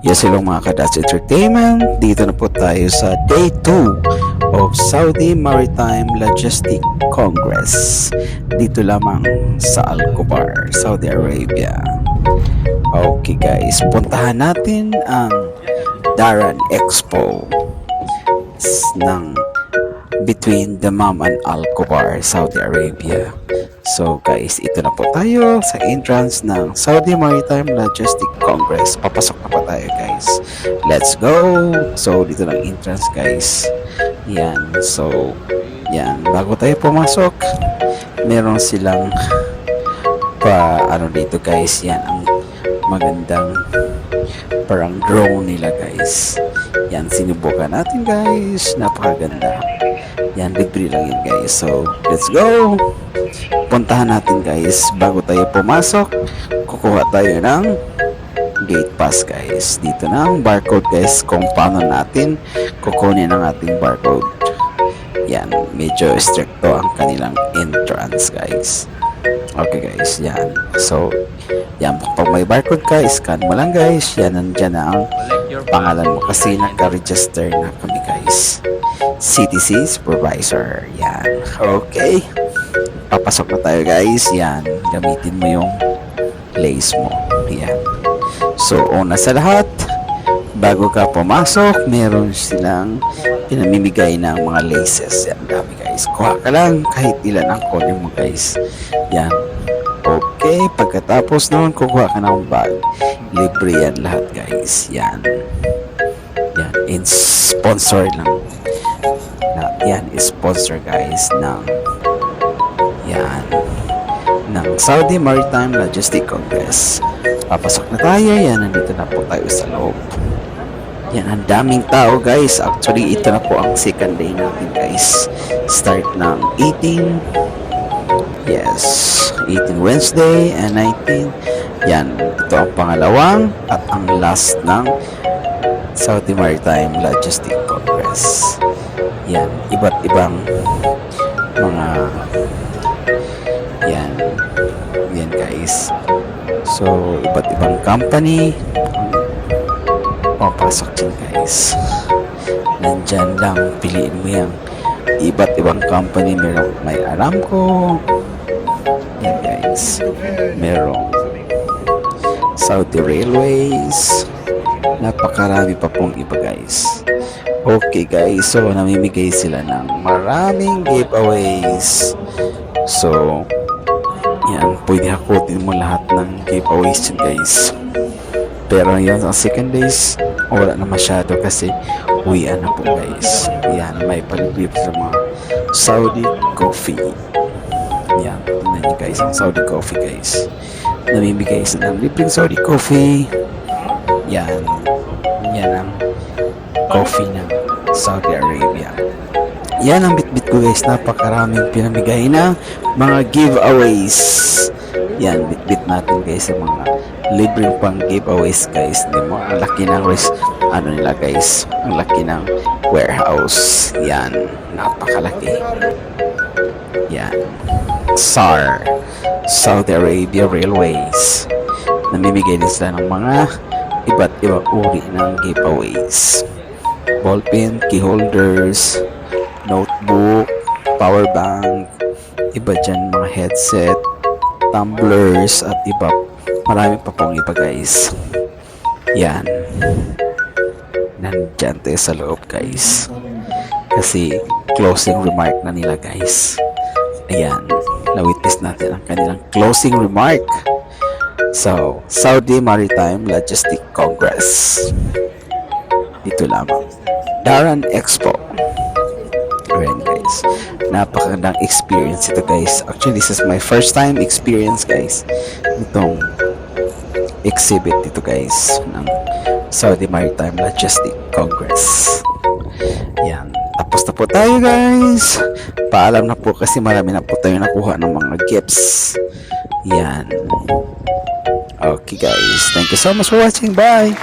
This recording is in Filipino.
Yes, hello mga Kadats Entertainment. Dito na po tayo sa Day 2 of Saudi Maritime Logistic Congress. Dito lamang sa Al Khobar, Saudi Arabia. Okay guys, puntahan natin ang Daran Expo ng between Dammam and Al Khobar, Saudi Arabia. So guys, ito na po tayo sa entrance ng Saudi Maritime Logistic Congress. Papasok na po tayo guys. Let's go! So dito ng entrance guys. Yan. So, yan. Bago tayo pumasok, meron silang dito guys. Yan ang magandang parang drone nila guys. Yan, sinubukan natin guys. Napakaganda. Yan, libre lang yun guys. So, let's go! Puntahan natin guys. Bago tayo pumasok, kukuha tayo ng gate pass guys. Dito na ang barcode guys, kung paano natin kukunin ang ating barcode. Yan, medyo stricto ang kanilang entrance guys. Okay guys, yan. So, yan, pag may barcode ka, scan mo lang guys. Yan, nandyan na ang pangalan mo kasi nagka-register na kami guys. CTC Supervisor. Yan, okay. Papasok na tayo guys. Yan, gamitin mo yung lace mo. Yan. So, una sa lahat, bago ka pumasok, meron silang pinamimigay ng mga laces. Yan, dami guys. Kuha ka lang kahit ilan ang kunin mo guys. Yan. Okay, pagkatapos noon, kukuha ka ng bag. Libre yan lahat guys. Yan. Yan, in-sponsor lang. Yan, is-sponsor guys ng Saudi Maritime Logistic Congress. Papasok na tayo. Yan, nandito na po tayo sa loob. Yan, ang daming tao guys. Actually, ito na po ang second day natin guys. Start ng 18 Wednesday and 19. Yan, ito ang pangalawang at ang last ng Saudi Maritime Logistic Congress. Yan, iba't ibang mga yan guys. So, iba't ibang company papasok dyan guys. Nandyan lang, piliin mo yung iba't ibang company. May Aramco. Yan guys. Merong Saudi Railways. Napakarami pa pong iba guys. Okay guys, so namimigay sila ng maraming giveaways. So, yan, pwede hakutin mo lahat ng giveaways guys. Pero yan, sa second days, wala na masyado kasi uwian na po guys. Yan, may palibre sa mga Saudi coffee. Yan, tingnan nyo guys, ang Saudi coffee guys. Namimigay sila ng libreng Saudi coffee. Yan, yan ang coffee ng Saudi Arabia. Yan ang bitbit ko guys. Napakaraming pinamigay na mga giveaways. Yan, bitbit natin guys sa mga libreng pang giveaways guys. Ang laki ng nila guys. Ang laki ng warehouse. Yan, napakalaki. Yan, SAR, Saudi Arabia Railways. Namimigay din sila ng mga iba't ibang uri ng giveaways. Ballpen, key holders, notebook, power bank, iba dyan mga headset, tumblers, at iba. Marami pa pong iba guys. Yan. Nandyan tayo sa loob guys. Kasi closing remark na nila guys. Ayan. Na-witness natin ang kanilang closing remark. So, Saudi Maritime Logistic Congress. Dito lamang. Daran Expo. Ayan guys. Napakagandang experience ito guys. Actually, this is my first time experience guys. Itong exhibit dito guys ng Saudi Maritime Logistic Congress. Yan. Tapos na po tayo guys. Paalam na po kasi marami na po tayo nakuha ng mga gifts. Yan. Okay guys. Thank you so much for watching. Bye!